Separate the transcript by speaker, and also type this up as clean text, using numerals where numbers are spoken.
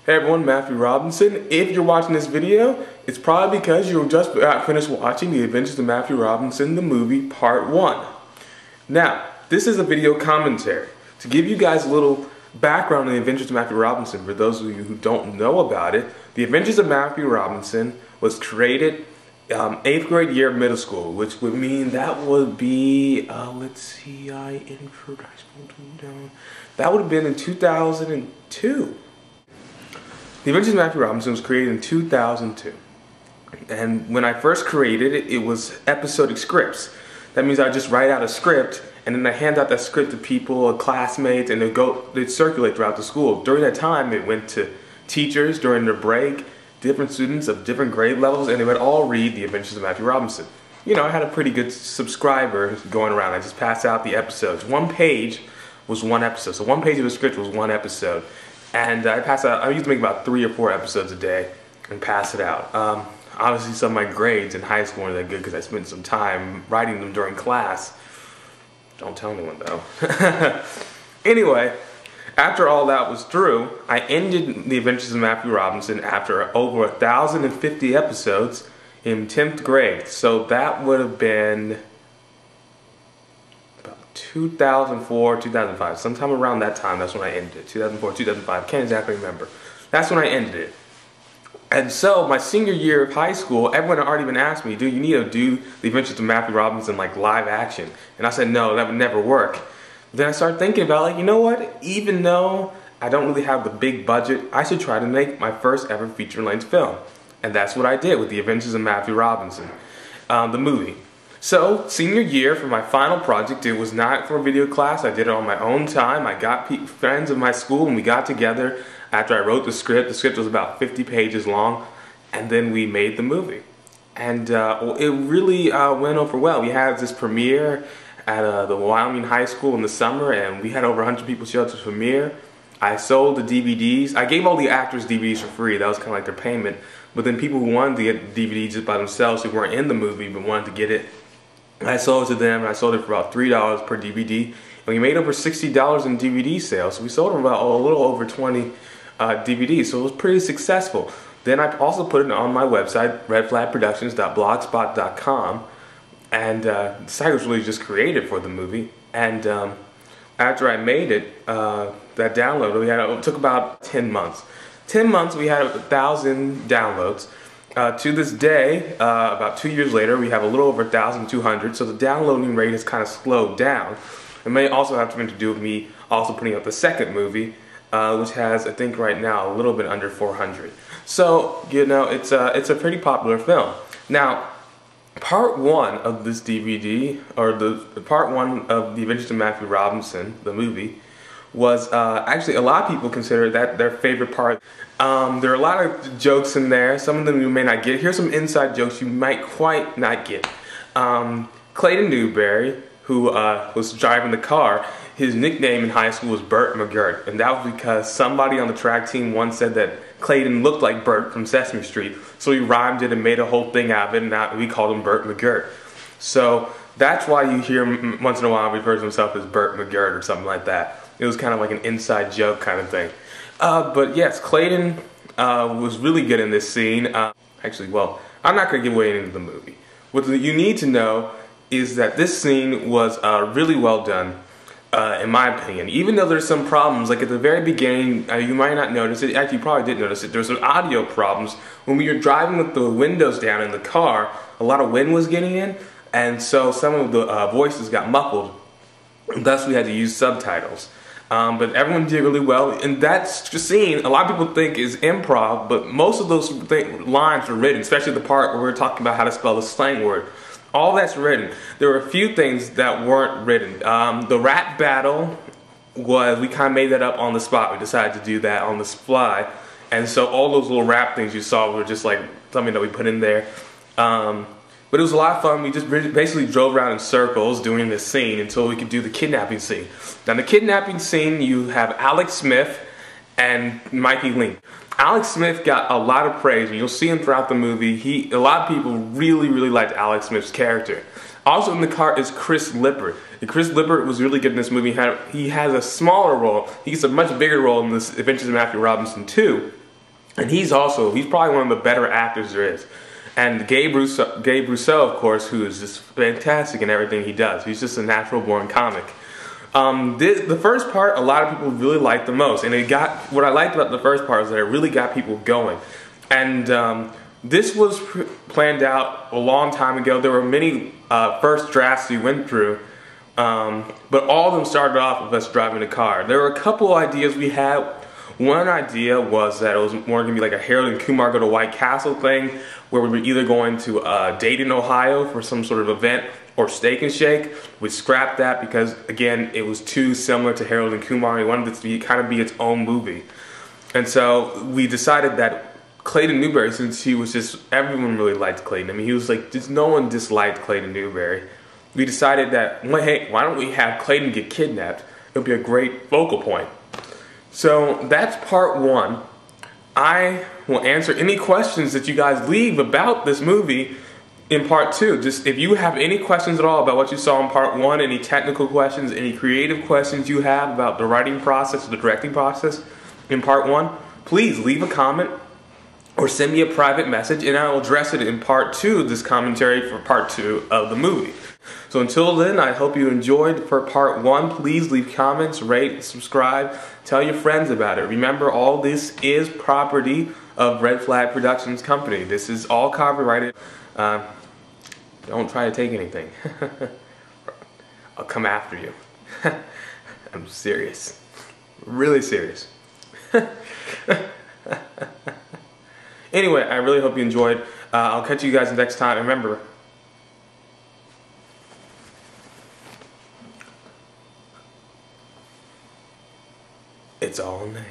Speaker 1: Hey everyone, Matthew Robinson. If you're watching this video, it's probably because you just finished watching The Adventures of Matthew Robinson, the movie, Part 1. Now, this is a video commentary to give you guys a little background on The Adventures of Matthew Robinson. For those of you who don't know about it, The Adventures of Matthew Robinson was created 8th grade year of middle school, which would mean that would be, that would have been in 2002. The Adventures of Matthew Robinson was created in 2002. And when I first created it, it was episodic scripts. That means I just write out a script and then I hand out that script to people, classmates, and they'd circulate throughout the school. During that time, it went to teachers during their break, different students of different grade levels, and they would all read The Adventures of Matthew Robinson. You know, I had a pretty good subscriber going around. I just passed out the episodes. One page was one episode. So one page of the script was one episode. And I used to make about 3 or 4 episodes a day and pass it out. Obviously some of my grades in high school weren't that good because I spent some time writing them during class. Don't tell anyone though. Anyway, after all that was through, I ended The Adventures of Matthew Robinson after over 1,050 episodes in 10th grade. So that would have been 2004, 2005, sometime around that time. That's when I ended it. 2004, 2005, can't exactly remember. That's when I ended it. And so my senior year of high school, everyone had already been asking me, dude, you need to do The Adventures of Matthew Robinson like live action. And I said, no, that would never work. Then I started thinking about, like, you know what, even though I don't really have the big budget, I should try to make my first ever feature-length film. And that's what I did with The Adventures of Matthew Robinson, the movie. So, senior year for my final project, it was not for a video class. I did it on my own time. I got friends of my school and we got together after I wrote the script. The script was about 50 pages long, and then we made the movie. And it really went over well. We had this premiere at the Wyoming High School in the summer, and we had over 100 people show up to the premiere. I sold the DVDs. I gave all the actors DVDs for free. That was kind of like their payment. But then people who wanted to get the DVD just by themselves, who weren't in the movie but wanted to get it, I sold it to them, and I sold it for about $3 per DVD. And we made over $60 in DVD sales. So we sold about a little over 20 DVDs, so it was pretty successful. Then I also put it on my website, redflagproductions.blogspot.com, and the site was really just created for the movie. And after I made it, that download, it took about 10 months. 10 months, we had 1,000 downloads. To this day, about 2 years later, we have a little over 1,200, so the downloading rate has kind of slowed down. It may also have something to do with me also putting out the second movie, which has, I think right now, a little bit under 400. So, you know, it's a pretty popular film. Now, part 1 of this DVD, or the part 1 of The Adventures of Matthew Robinson, the movie, was actually, a lot of people consider that their favorite part. There are a lot of jokes in there. Some of them you may not get. Here's some inside jokes you might quite not get. Clayton Newberry, who was driving the car, his nickname in high school was Burt McGirt, and that was because somebody on the track team once said that Clayton looked like Burt from Sesame Street, so he rhymed it and made a whole thing out of it, and we called him Burt McGirt. So that's why you hear him once in a while refer to himself as Burt McGirt or something like that. It was kind of like an inside joke kind of thing. But yes, Clayton was really good in this scene. Actually, well, I'm not going to give away anything of the movie. What you need to know is that this scene was really well done, in my opinion. Even though there's some problems, like at the very beginning, you might not notice it. Actually, you probably did notice it. There was some audio problems. When we were driving with the windows down in the car, a lot of wind was getting in, and so some of the voices got muffled. Thus, we had to use subtitles. But everyone did really well. And that scene, a lot of people think is improv, but most of those lines were written, especially the part where we're talking about how to spell a slang word. All that's written. There were a few things that weren't written. The rap battle was, we kind of made that up on the spot. We decided to do that on the fly. And so all those little rap things you saw were just like something that we put in there. But it was a lot of fun. We just basically drove around in circles doing this scene until we could do the kidnapping scene. Now, in the kidnapping scene, you have Alex Smith and Mikey Link. Alex Smith got a lot of praise, and you'll see him throughout the movie. A lot of people really liked Alex Smith's character. Also in the car is Chris Lippert. And Chris Lippert was really good in this movie. He has a smaller role. He gets a much bigger role in this Adventures of Matthew Robinson 2. And he's probably one of the better actors there is. And Gabe Rousseau, of course, who is just fantastic in everything he does. He's just a natural born comic. The first part, a lot of people really liked the most, and what I liked about the first part is that it really got people going. And this was planned out a long time ago. There were many first drafts we went through, but all of them started off with us driving a car. There were a couple ideas we had. One idea was that it was more going to be like a Harold and Kumar Go to White Castle thing, where we were either going to Dayton, Ohio for some sort of event, or Steak and Shake. We scrapped that because, again, it was too similar to Harold and Kumar. We wanted it to kind of be its own movie. And so we decided that Clayton Newberry, since he was just, everyone really liked Clayton. I mean, he was like, just no one disliked Clayton Newberry. We decided that, well, hey, why don't we have Clayton get kidnapped? It'll be a great focal point. So that's part one. I will answer any questions that you guys leave about this movie in part two. Just if you have any questions at all about what you saw in part one, any technical questions, any creative questions you have about the writing process, the directing process in part one, please leave a comment or send me a private message and I will address it in part two, this commentary for part two of the movie. So until then, I hope you enjoyed for part one. Please leave comments, rate, subscribe, tell your friends about it. Remember, all this is property of Red Flag Productions Company. This is all copyrighted. Don't try to take anything. I'll come after you. I'm serious. Really serious. Anyway, I really hope you enjoyed. I'll catch you guys next time. Remember, it's all in there.